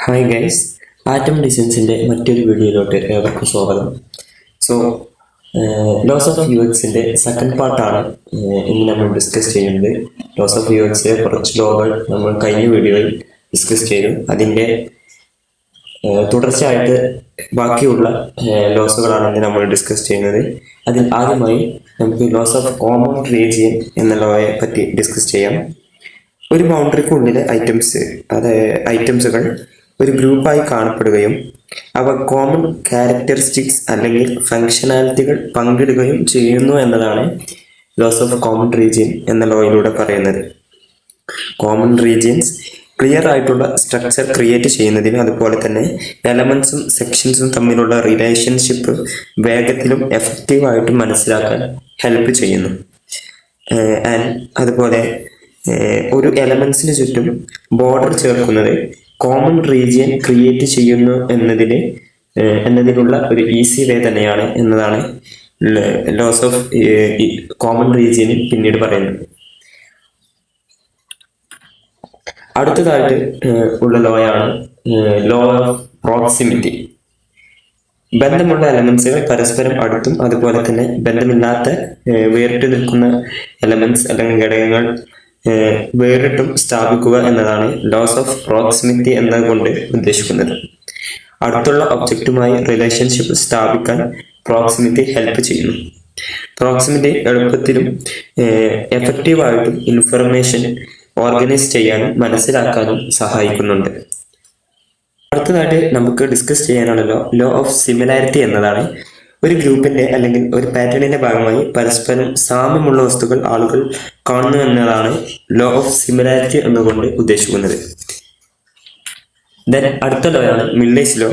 Hi guys, atom ഡിസൈൻസിൻ്റെ മറ്റൊരു വീഡിയോയിലോട്ട് ഏവർക്കും സ്വാഗതം. സോ ലോസ് ഓഫ് യു എക്സിൻ്റെ സെക്കൻഡ് പാർട്ടാണ് ഇന്ന് നമ്മൾ ഡിസ്കസ് ചെയ്യുന്നത്. ലോസ് ഓഫ് യു എക്സിലെ കുറച്ച് ലോകൾ നമ്മൾ കഴിഞ്ഞ വീഡിയോയിൽ ഡിസ്കസ് ചെയ്തു. അതിൻ്റെ തുടർച്ചയായിട്ട് ബാക്കിയുള്ള ലോസുകളാണ് ഇന്ന് നമ്മൾ ഡിസ്കസ് ചെയ്യുന്നത്. അതിൽ ആദ്യമായി നമുക്ക് ലോസ് ഓഫ് കോമൺ റീജിയൻ എന്ന ലോയെ പറ്റി ഡിസ്കസ് ചെയ്യാം. ഒരു ബൗണ്ടറിക്കുള്ളിലെ ഐറ്റംസുകൾ ഒരു ഗ്രൂപ്പായി കാണപ്പെടുകയും അവ കോമൺ ക്യാരക്ടറിസ്റ്റിക്സ് അല്ലെങ്കിൽ ഫങ്ഷനാലിറ്റികൾ പങ്കിടുകയും ചെയ്യുന്നു എന്നതാണ് ലോസ് ഓഫ് കോമൺ റീജിയൻ എന്ന ലോയിലൂടെ പറയുന്നത്. കോമൺ റീജിയൻസ് ക്ലിയർ ആയിട്ടുള്ള സ്ട്രക്ചർ ക്രിയേറ്റ് ചെയ്യുന്നതിനും അതുപോലെ തന്നെ എലമെന്റ്സും സെക്ഷൻസും തമ്മിലുള്ള റിലേഷൻഷിപ്പ് വേഗത്തിലും എഫക്റ്റീവായിട്ടും മനസ്സിലാക്കാൻ ഹെൽപ്പ് ചെയ്യുന്നു. അതുപോലെ ഒരു എലമെന്റ്സിന് ചുറ്റും ബോർഡർ ചേർക്കുന്നത് കോമൺ റീജിയൻ ക്രിയേറ്റ് ചെയ്യുന്നു എന്നതിനുള്ള ഒരു ഈസി വേ തന്നെയാണ് എന്നതാണ് ലോസ് ഓഫ് കോമൺ റീജിയനിൽ പിന്നീട് പറയുന്നത്. അടുത്തതായിട്ട് ഉള്ള ലോയാണ് ലോ ഓഫ് പ്രോക്സിമിറ്റി. ബന്ധമുള്ള എലമെന്റ്സുകൾ പരസ്പരം അടുത്തും അതുപോലെ തന്നെ ബന്ധമില്ലാത്ത വേറിട്ട് നിൽക്കുന്ന എലമെന്റ്സ് അല്ലെങ്കിൽ ഘടകങ്ങൾ വേറിട്ടും സ്ഥാപിക്കുക എന്നതാണ് ലോസ് ഓഫ് പ്രോക്സിമിറ്റി എന്നതുകൊണ്ട് ഉദ്ദേശിക്കുന്നത്. അടുത്തുള്ള ഒബ്ജക്റ്റുമായി റിലേഷൻഷിപ്പ് സ്ഥാപിക്കാൻ പ്രോക്സിമിറ്റി ഹെൽപ്പ് ചെയ്യുന്നു. പ്രോക്സിമിറ്റി എളുപ്പത്തിലും എഫക്റ്റീവായിട്ടും ഇൻഫർമേഷൻ ഓർഗനൈസ് ചെയ്യാനും മനസ്സിലാക്കാനും സഹായിക്കുന്നുണ്ട്. അടുത്തതായിട്ട് നമുക്ക് ഡിസ്കസ് ചെയ്യാനുള്ളല്ലോ ലോ ഓഫ് സിമിലാരിറ്റി എന്നതാണ്. ഒരു ഗ്രൂപ്പിന്റെ അല്ലെങ്കിൽ ഒരു പാറ്റേണിന്റെ ഭാഗമായി പരസ്പരം സാമ്യമുള്ള വസ്തുക്കൾ ആളുകൾ കാണുന്നു എന്നതാണ് ലോ ഓഫ് സിമിലാരിറ്റി എന്നുകൊണ്ട് ഉദ്ദേശിക്കുന്നത്. ദെൻ അടുത്ത ലോയാണ് മില്ലേഴ്സ് ലോ.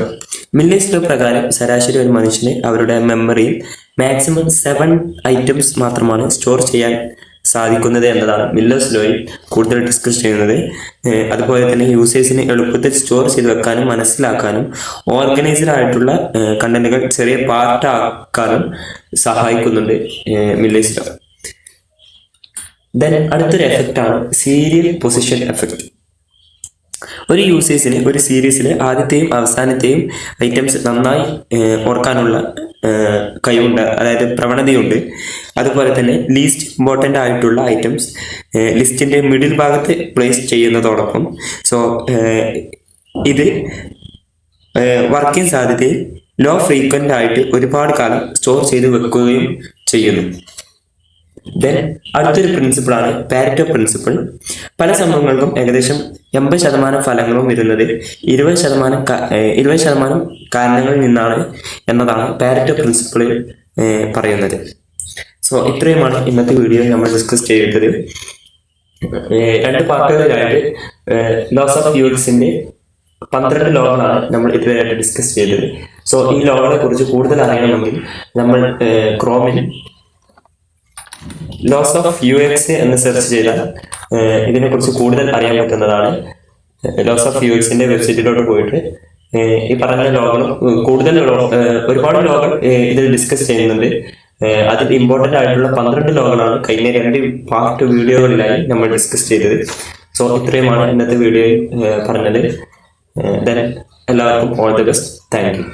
മില്ലേഴ്സ് ലോ പ്രകാരം ശരാശരി ഒരു മനുഷ്യന് അവരുടെ മെമ്മറിയിൽ മാക്സിമം 7 ഐറ്റംസ് മാത്രമാണ് സ്റ്റോർ ചെയ്യാൻ സാധിക്കുന്നത് എന്നതാണ് മില്ലേഴ്സ് ലോയിൽ കൂടുതൽ ഡിസ്കസ് ചെയ്യുന്നത്. അതുപോലെ തന്നെ യൂസേഴ്സിന് എളുപ്പത്തിൽ സ്റ്റോർ ചെയ്ത് വെക്കാനും മനസ്സിലാക്കാനും ഓർഗനൈസ്ഡ് ആയിട്ടുള്ള കണ്ടന്റുകൾ ചെറിയ പാർട്ടാക്കാനും സഹായിക്കുന്നുണ്ട് മില്ലേഴ്സ് ലോ. ദെൻ അടുത്തൊരു എഫക്റ്റാണ് സീരിയൽ പൊസിഷൻ എഫക്റ്റ്. ഒരു യൂസേഴ്സിന് ഒരു സീരീസിലെ ആദ്യത്തെയും അവസാനത്തെയും ഐറ്റംസ് നന്നായി ഓർക്കാനുള്ള കഴിവുണ്ട്, അതായത് പ്രവണതയുണ്ട്. അതുപോലെ തന്നെ ലീസ്റ്റ് ഇമ്പോർട്ടൻ്റ് ആയിട്ടുള്ള ഐറ്റംസ് ലിസ്റ്റിന്റെ മിഡിൽ ഭാഗത്ത് പ്ലേസ് ചെയ്യുന്നതോടൊപ്പം ഇത് വർക്കിംഗ് സാധ്യതയിൽ ലോ ഫ്രീക്വൻ്റ് ആയിട്ട് ഒരുപാട് കാലം സ്റ്റോർ ചെയ്ത് വെക്കുകയും ചെയ്യുന്നു. ദെൻ അടുത്തൊരു പ്രിൻസിപ്പിളാണ് പാരറ്റോ പ്രിൻസിപ്പിൾ. പല സംഭവങ്ങൾക്കും ഏകദേശം 80% ഫലങ്ങളും വരുന്നത് 20% കാരണങ്ങളിൽ നിന്നാണ് എന്നതാണ് പാരറ്റോ പ്രിൻസിപ്പിളിൽ പറയുന്നത്. സോ ഇത്രയുമാണ് ഇന്നത്തെ വീഡിയോയിൽ നമ്മൾ ഡിസ്കസ് ചെയ്തത്. 2 പാർട്ടുകളിലായിട്ട് ലോസ് ഓഫ് യു എക്സിന്റെ 12 ലോകളാണ് നമ്മൾ ഇതുവരെയായിട്ട് ഡിസ്കസ് ചെയ്തത്. സോ ഈ ലോകളെ കുറിച്ച് കൂടുതൽ അറിയണമെങ്കിൽ നമ്മൾ ക്രോമിൽ ലോസ് ഓഫ് യു എക്സ് എന്ന് സെർച്ച് ചെയ്താൽ ഇതിനെക്കുറിച്ച് കൂടുതൽ അറിയാൻ പറ്റുന്നതാണ്. ലോസ് ഓഫ് യു എക്സിന്റെ വെബ്സൈറ്റിലോട്ട് പോയിട്ട് ഈ പറഞ്ഞ ലോകളും ഒരുപാട് ലോകൾ ഇതിൽ ഡിസ്കസ് ചെയ്യുന്നുണ്ട്. അതിൽ ഇമ്പോർട്ടൻ്റ് ആയിട്ടുള്ള 12 ലോകളാണ് കഴിഞ്ഞ 2 പാർട്ട് വീഡിയോകളിലായി നമ്മൾ ഡിസ്കസ് ചെയ്തത്. സോ ഇത്രയുമാണ് ഇന്നത്തെ വീഡിയോയിൽ പറഞ്ഞത്. ദെൻ എല്ലാവർക്കും all the best. Thank you.